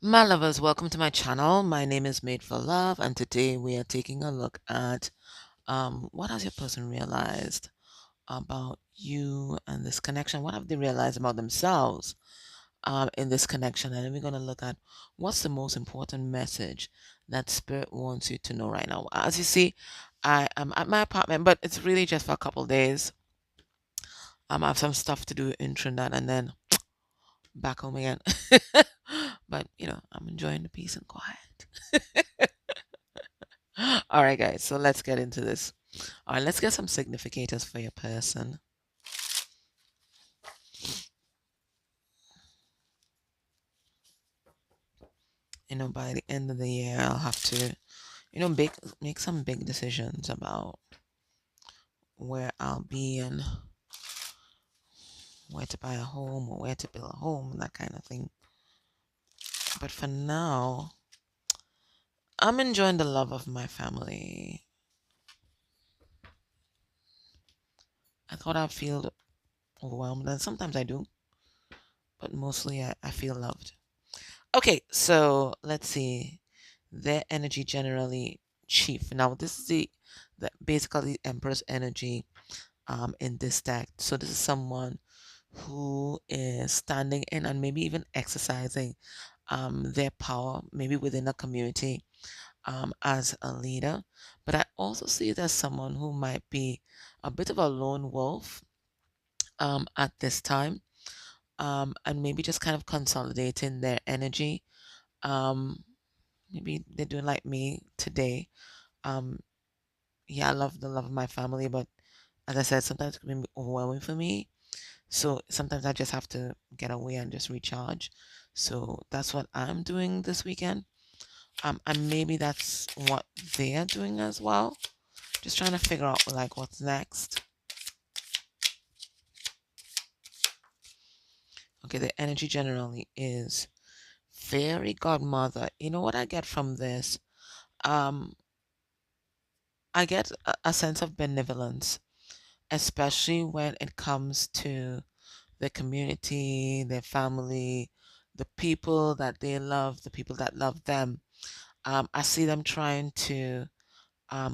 My lovers, welcome to my channel. My name is Made for Love, and today we are taking a look at what has your person realized about you and this connection? What have they realized about themselves in this connection? And then we're going to look at what's the most important message that Spirit wants you to know right now. As you see, I am at my apartment, but it's really just for a couple days. I have some stuff to do in Trinidad and then back home again. But, I'm enjoying the peace and quiet. All right, guys, so let's get into this. All right, let's get some significators for your person. By the end of the year, I'll have to, make some big decisions about where I'll be and where to buy a home or where to build a home and that kind of thing. But for now, I'm enjoying the love of my family. I thought I'd feel overwhelmed, and sometimes I do, but mostly I feel loved. Okay, so let's see. Their energy generally chief. Now this is the basically Emperor's energy in this deck. So this is someone who is standing in and maybe even exercising their power, maybe within a community as a leader. But I also see it as someone who might be a bit of a lone wolf at this time, and maybe just kind of consolidating their energy. Um, Maybe they're doing like me today. Um, yeah, I love the love of my family, but as I said, sometimes it can be overwhelming for me. So sometimes I just have to get away and just recharge. So that's what I'm doing this weekend. And maybe that's what they are doing as well. Just trying to figure out like what's next. Okay, the energy generally is fairy godmother. You know what I get from this? Um, I get a sense of benevolence, especially when it comes to their community, their family, the people that they love, the people that love them. I see them trying to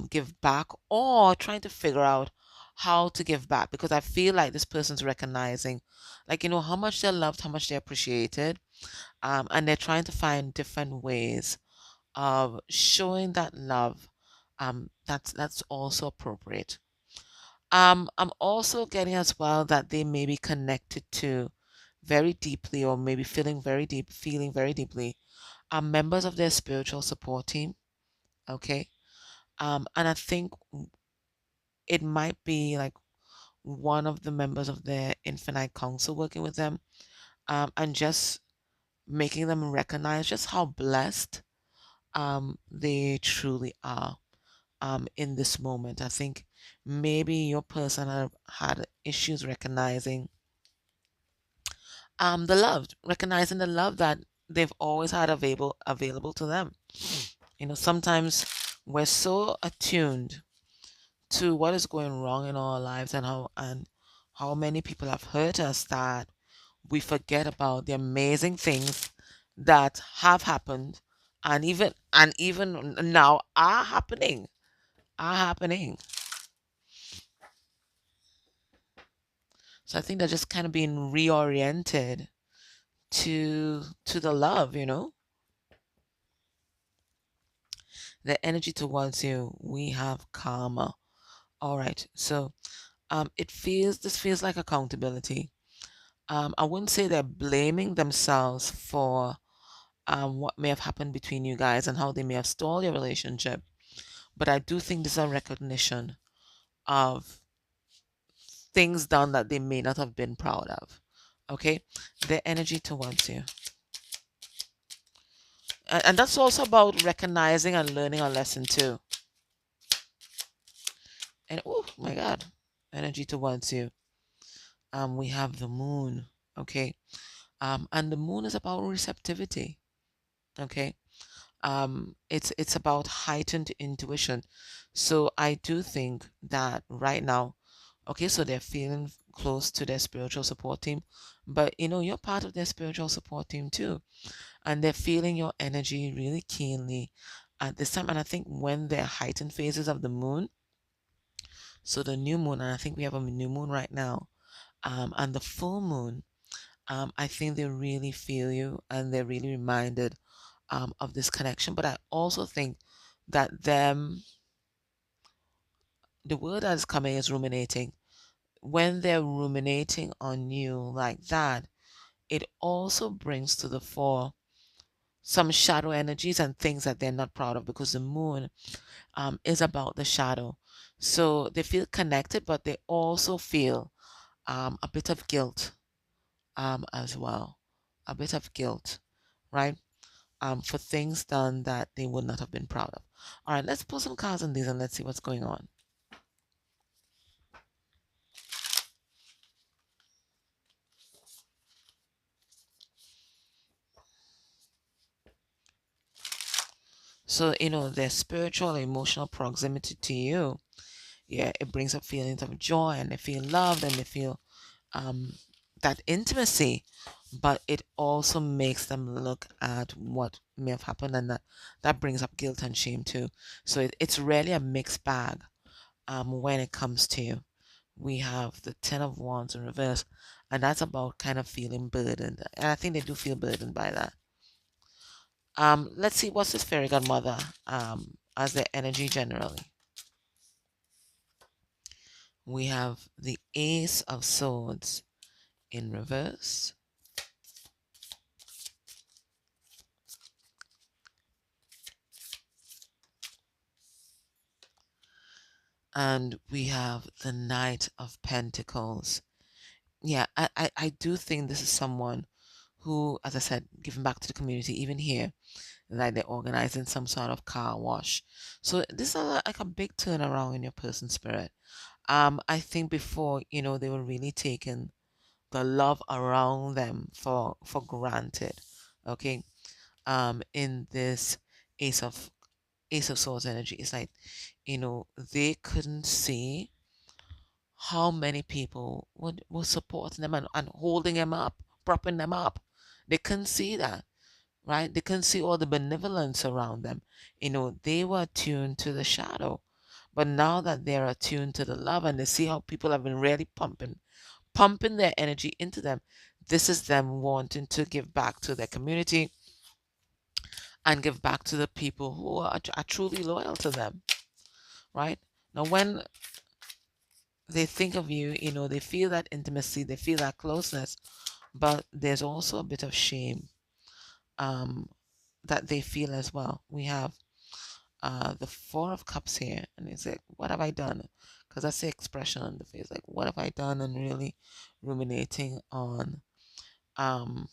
give back or trying to figure out how to give back, because I feel like this person's recognizing, like, how much they're loved, how much they're appreciated, and they're trying to find different ways of showing that love. That's also appropriate. I'm also getting as well that they may be connected to very deeply, or maybe feeling very deeply, are members of their spiritual support team. Okay. And I think it might be like one of the members of their infinite council working with them, and just making them recognize just how blessed they truly are in this moment. I think maybe your person have had issues recognizing recognizing the love that they've always had available to them. Sometimes we're so attuned to what is going wrong in our lives, and how many people have hurt us, that we forget about the amazing things that have happened, and even now are happening. So I think they're just kind of being reoriented to the love. The energy towards you. We have karma. All right. So this feels like accountability. I wouldn't say they're blaming themselves for what may have happened between you guys and how they may have stalled your relationship, but I do think there's a recognition of things done that they may not have been proud of. Okay, their energy towards you. And that's also about recognizing and learning a lesson too. And oh my God, energy towards you. We have the moon. Okay. And the moon is about receptivity. Okay. It's about heightened intuition. So I do think that right now, Okay, so they're feeling close to their spiritual support team, but you're part of their spiritual support team too, and they're feeling your energy really keenly at this time. And I think when they're heightened phases of the moon, so the new moon, and I think we have a new moon right now, and the full moon, I think they really feel you and they're really reminded of this connection. But I also think that the word that's coming is ruminating. When they're ruminating on you like that, it also brings to the fore some shadow energies and things that they're not proud of, because the moon is about the shadow. So they feel connected, but they also feel a bit of guilt as well. A bit of guilt, right? For things done that they would not have been proud of. All right, let's pull some cards on these and let's see what's going on. So, their spiritual, emotional proximity to you, yeah, it brings up feelings of joy, and they feel loved, and they feel um, that intimacy, but it also makes them look at what may have happened, and that brings up guilt and shame too. So it's really a mixed bag when it comes to you. We have the Ten of Wands in reverse, and that's about kind of feeling burdened. And I think they do feel burdened by that. Let's see what's this fairy godmother as their energy generally. We have the Ace of Swords in reverse. And we have the Knight of Pentacles. Yeah, I do think this is someone who, as I said, giving back to the community, even here, like they're organizing some sort of car wash. So this is like a big turnaround in your person's spirit. I think before, they were really taking the love around them for granted. Okay. In this Ace of Ace of Swords energy, it's like, they couldn't see how many people were supporting them and holding them up, propping them up. They couldn't see that, right? They couldn't see all the benevolence around them. They were attuned to the shadow. But now that they're attuned to the love and they see how people have been really pumping their energy into them, this is them wanting to give back to their community and give back to the people who are truly loyal to them, right? Now, when they think of you, they feel that intimacy, they feel that closeness, but there's also a bit of shame um, that they feel as well. We have the Four of Cups here, and it's like, what have I done? Because that's the expression on the face, like, what have I done? And really ruminating on um,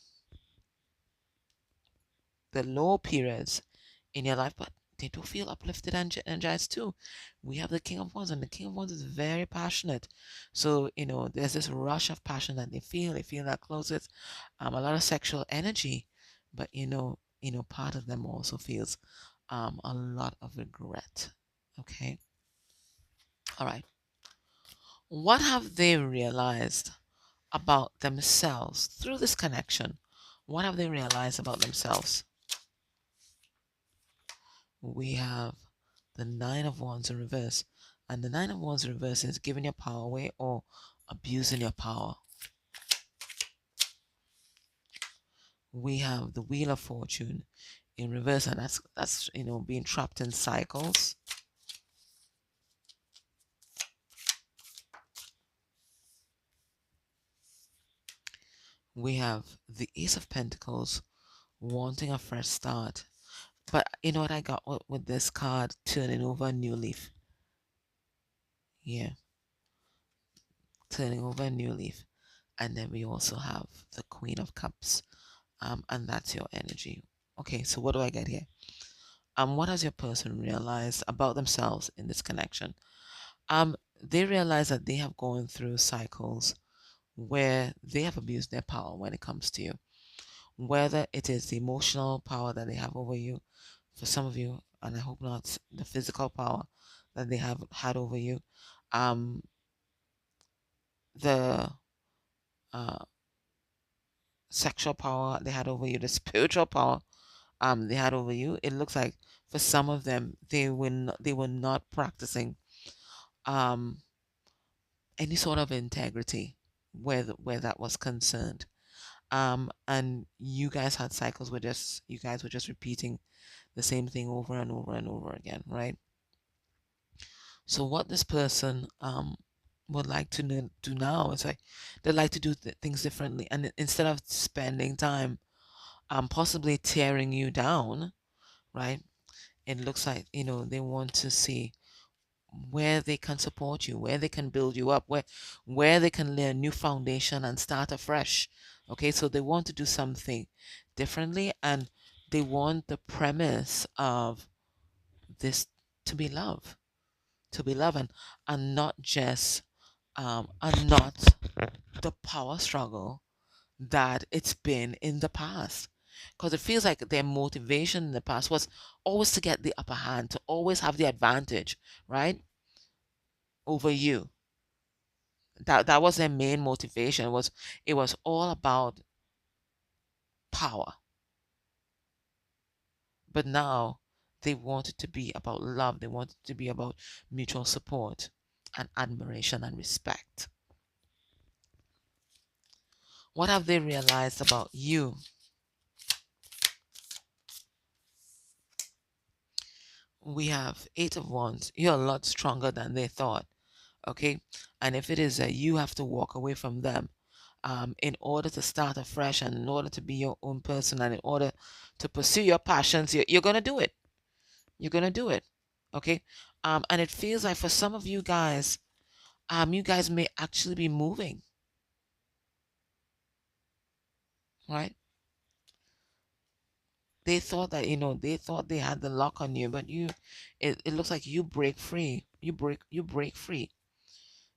the low periods in your life, but they do feel uplifted and energized too. We have the King of Wands, and the King of Wands is very passionate. So, there's this rush of passion that they feel. They feel that closest, a lot of sexual energy, but part of them also feels a lot of regret. Okay. All right. What have they realized about themselves through this connection? What have they realized about themselves? We have the Nine of Wands in reverse. And the Nine of Wands in reverse is giving your power away or abusing your power. We have the Wheel of Fortune in reverse, and that's being trapped in cycles. We have the Ace of Pentacles wanting a fresh start. But you know what I got with this card? Turning over a new leaf. Yeah, turning over a new leaf. And then we also have the Queen of Cups. And that's your energy. Okay, so what do I get here? What has your person realized about themselves in this connection? They realize that they have gone through cycles where they have abused their power when it comes to you. Whether it is the emotional power that they have over you, for some of you, and I hope not the physical power that they have had over you. Um, the uh, sexual power they had over you, the spiritual power they had over you, it looks like for some of them they were not practicing um any sort of integrity where that was concerned. And you guys had cycles where just you guys were just repeating the same thing over and over and over again, right? So what this person would like to do now is like they like to do things differently, and instead of spending time possibly tearing you down, right? It looks like they want to see where they can support you, where they can build you up, where they can lay a new foundation and start afresh. Okay, so they want to do something differently, and they want the premise of this to be love, and not just and not the power struggle that it's been in the past. Because it feels like their motivation in the past was always to get the upper hand, to always have the advantage, right, over you. That was their main motivation. It was all about power. But now they want it to be about love. They want it to be about mutual support and admiration and respect. What have they realized about you? We have Eight of Wands. You're a lot stronger than they thought. Okay, and if it is that you have to walk away from them in order to start afresh, and in order to be your own person, and in order to pursue your passions, you're going to do it. You're going to do it. Okay, and it feels like for some of you guys may actually be moving, right? They thought that they thought they had the lock on you, but it looks like you break free. You break free.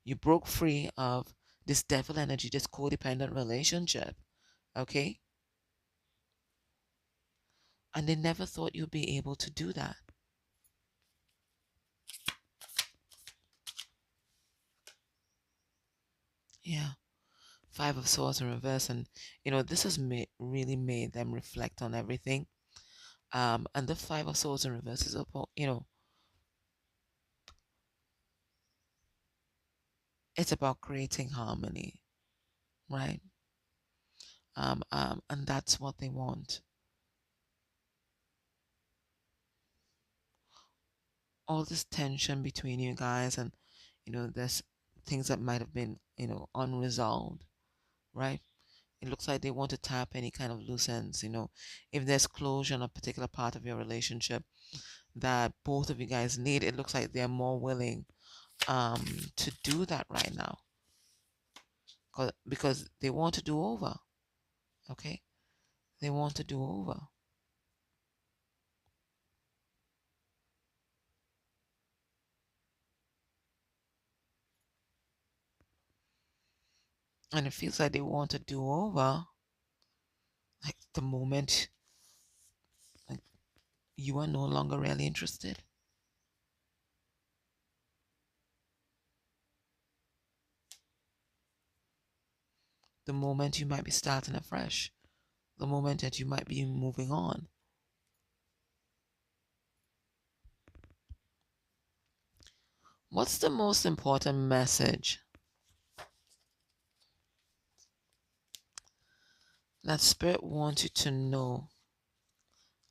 You broke free of this devil energy, this codependent relationship. Okay, and they never thought you'd be able to do that. Yeah. Five of Swords in reverse, and this has really made them reflect on everything. And the Five of Swords in reverse is about, it's about creating harmony, right? And that's what they want. All this tension between you guys, and there's things that might have been, unresolved, right? It looks like they want to tap any kind of loose ends. If there's closure on a particular part of your relationship that both of you guys need, it looks like they're more willing to do that right now, because they want to do over. Okay, they want to do over. And it feels like they want to do over like the moment, like, you are no longer really interested. The moment you might be starting afresh, the moment that you might be moving on. What's the most important message that Spirit wants you to know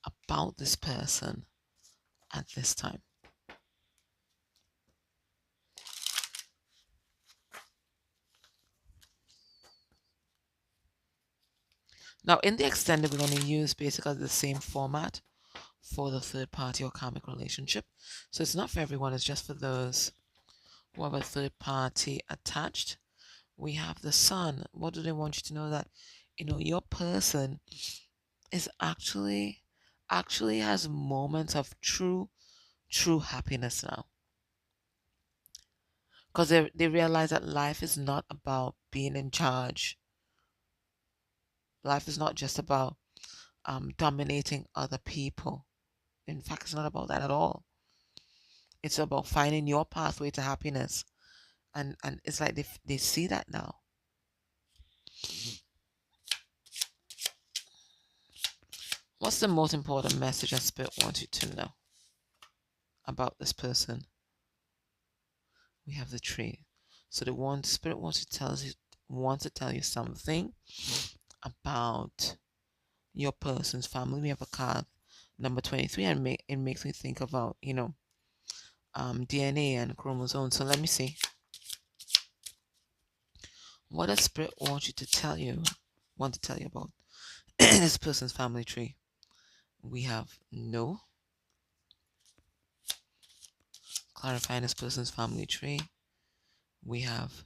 about this person at this time? Now, in the extended, we're going to use basically the same format for the third party or karmic relationship. So it's not for everyone, it's just for those who have a third party attached. We have the Sun. What do they want you to know? That your person is actually has moments of true happiness now, because they realize that life is not about being in charge. Life is not just about dominating other people. In fact, it's not about that at all. It's about finding your pathway to happiness And it's like they see that now. What's the most important message that Spirit wants you to know about this person? We have the tree. So the one Spirit wants to tell you something about your person's family. We have a card number 23, and it makes me think about DNA and chromosomes. So let me see. What does Spirit want to tell you about this person's family tree? We have no, clarifying this person's family tree. We have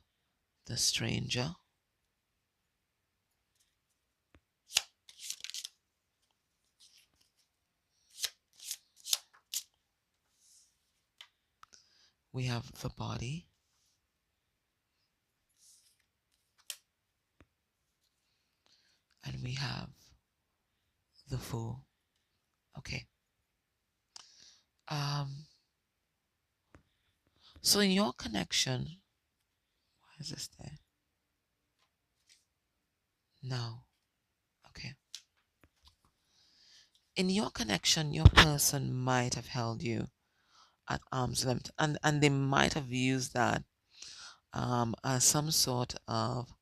the stranger. We have the body. And we have the fool. Okay. So in your connection, why is this there? No. Okay. In your connection, your person might have held you at arm's length, and they might have used that as some sort of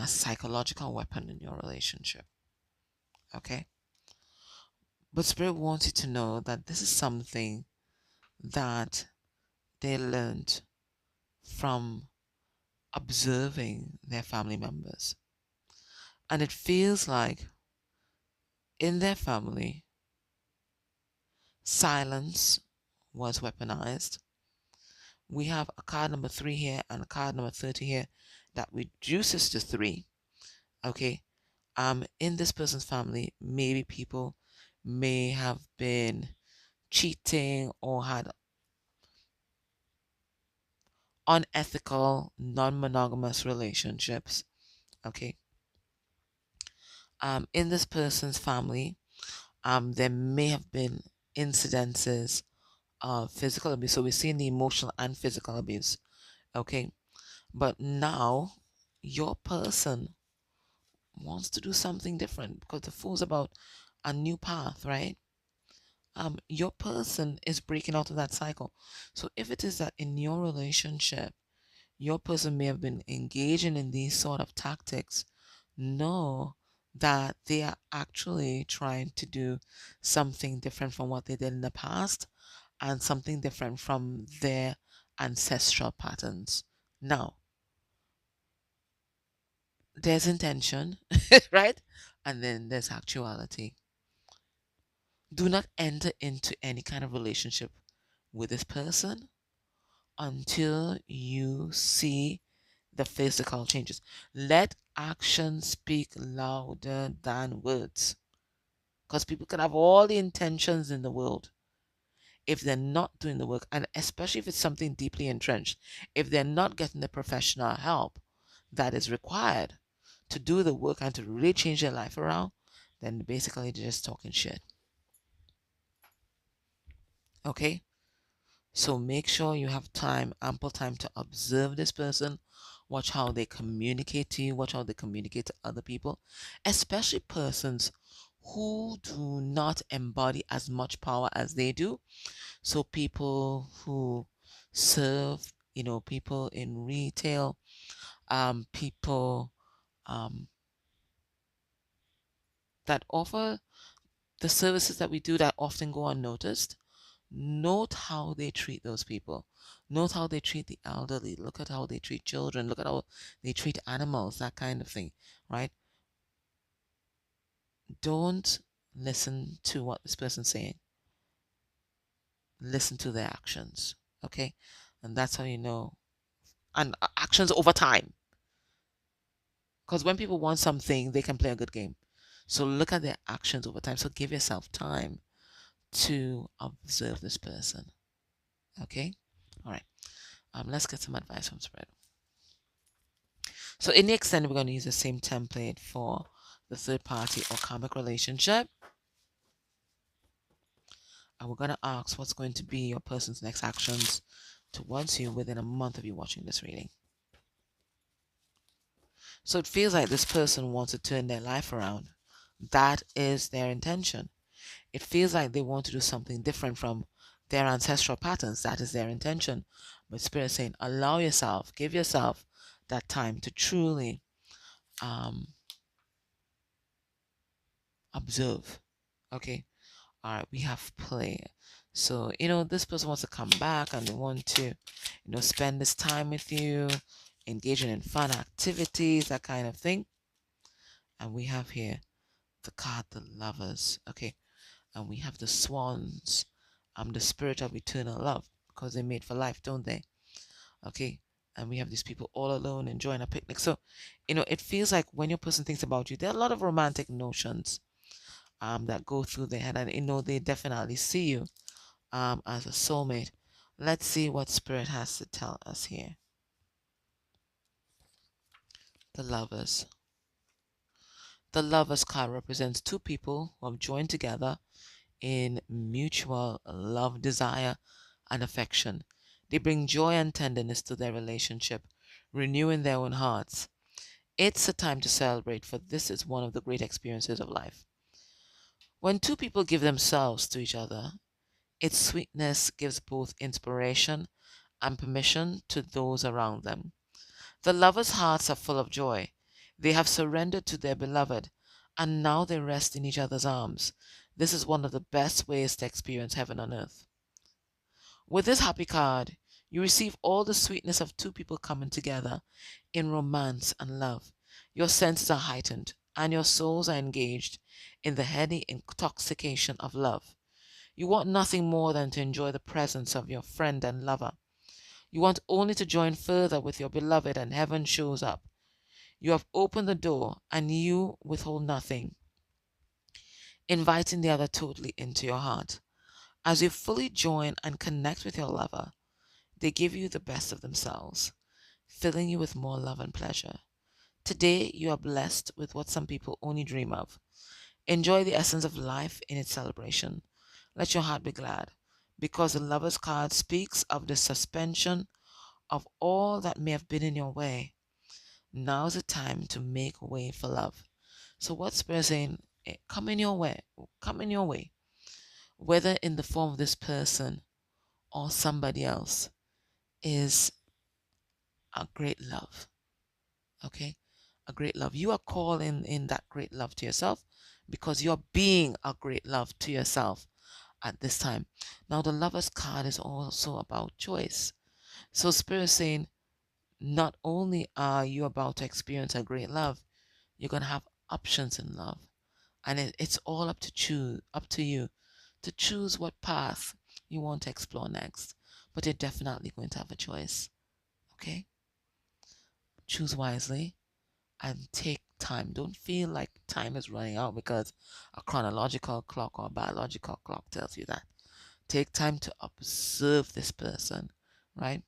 psychological weapon in your relationship. Okay. But Spirit wants you to know that this is something that they learned from observing their family members. And it feels like in their family, silence was weaponized. We have a card number 3 here and a card number 30 here that reduces to 3. Okay. In this person's family, maybe people may have been cheating or had unethical, non-monogamous relationships. Okay. In this person's family, there may have been incidences of physical abuse. So we're seeing the emotional and physical abuse. Okay. But now your person wants to do something different because the fool's about a new path, right? Your person is breaking out of that cycle. So if it is that in your relationship, your person may have been engaging in these sort of tactics, know that they are actually trying to do something different from what they did in the past and something different from their ancestral patterns. Now, there's intention, right? And then there's actuality. Do not enter into any kind of relationship with this person until you see the physical changes. Let action speak louder than words. Because people can have all the intentions in the world. If they're not doing the work, and especially if it's something deeply entrenched, if they're not getting the professional help that is required to do the work and to really change their life around, then basically they're just talking shit. Okay? So make sure you have time, ample time to observe this person. Watch how they communicate to you. Watch how they communicate to other people, especially persons who do not embody as much power as they do. So people who serve, people in retail, people that offer the services that we do that often go unnoticed. Note how they treat those people. Note how they treat the elderly. Look at how they treat children. Look at how they treat animals, that kind of thing, right? Don't listen to what this person's saying. Listen to their actions, okay? And that's how you know. And actions over time. Because when people want something, they can play a good game. So look at their actions over time. So give yourself time to observe this person, okay? All right. Let's get some advice from Spirit. So in the extended, we're going to use the same template for the third party or karmic relationship. And we're going to ask what's going to be your person's next actions towards you within a month of you watching this reading. So it feels like this person wants to turn their life around. That is their intention. It feels like they want to do something different from their ancestral patterns. That is their intention. But Spirit is saying, allow yourself, give yourself that time to truly um, observe. Okay. All right. We have play. So, this person wants to come back and they want to, spend this time with you, engaging in fun activities, that kind of thing. And we have here the card, the lovers. Okay. And we have the swans, the spirit of eternal love, because they made for life, don't they? Okay. And we have these people all alone enjoying a picnic. So, it feels like when your person thinks about you, there are a lot of romantic notions that go through their head, and they definitely see you as a soulmate. Let's see what spirit has to tell us here. The lovers. The lovers card represents two people who have joined together in mutual love, desire, and affection. They bring joy and tenderness to their relationship, renewing their own hearts. It's a time to celebrate, for this is one of the great experiences of life. When two people give themselves to each other, its sweetness gives both inspiration and permission to those around them. The lovers' hearts are full of joy. They have surrendered to their beloved, and now they rest in each other's arms. This is one of the best ways to experience heaven on earth. With this happy card, you receive all the sweetness of two people coming together in romance and love. Your senses are heightened, and your souls are engaged in the heady intoxication of love. You want nothing more than to enjoy the presence of your friend and lover. You want only to join further with your beloved, and heaven shows up. You have opened the door, and you withhold nothing, inviting the other totally into your heart. As you fully join and connect with your lover, they give you the best of themselves, filling you with more love and pleasure. Today, you are blessed with what some people only dream of. Enjoy the essence of life in its celebration. Let your heart be glad, because the lover's card speaks of the suspension of all that may have been in your way. Now is the time to make way for love. So what's Spirit saying? Come in your way. Come in your way. Whether in the form of this person or somebody else, is a great love. Okay? A great love. You are calling in that great love to yourself, because you're being a great love to yourself at this time. Now the lover's card is also about choice. So Spirit is saying, not only are you about to experience a great love, you're going to have options in love. And it's all up to you to choose what path you want to explore next. But you're definitely going to have a choice. Okay? Choose wisely and take time. Don't feel like time is running out because a chronological clock or a biological clock tells you that. Take time to observe this person, right?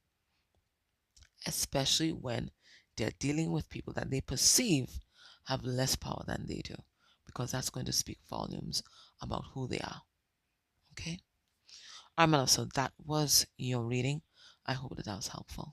Especially when they're dealing with people that they perceive have less power than they do, because that's going to speak volumes about who they are. Okay? All right, my love, so that was your reading. I hope that was helpful.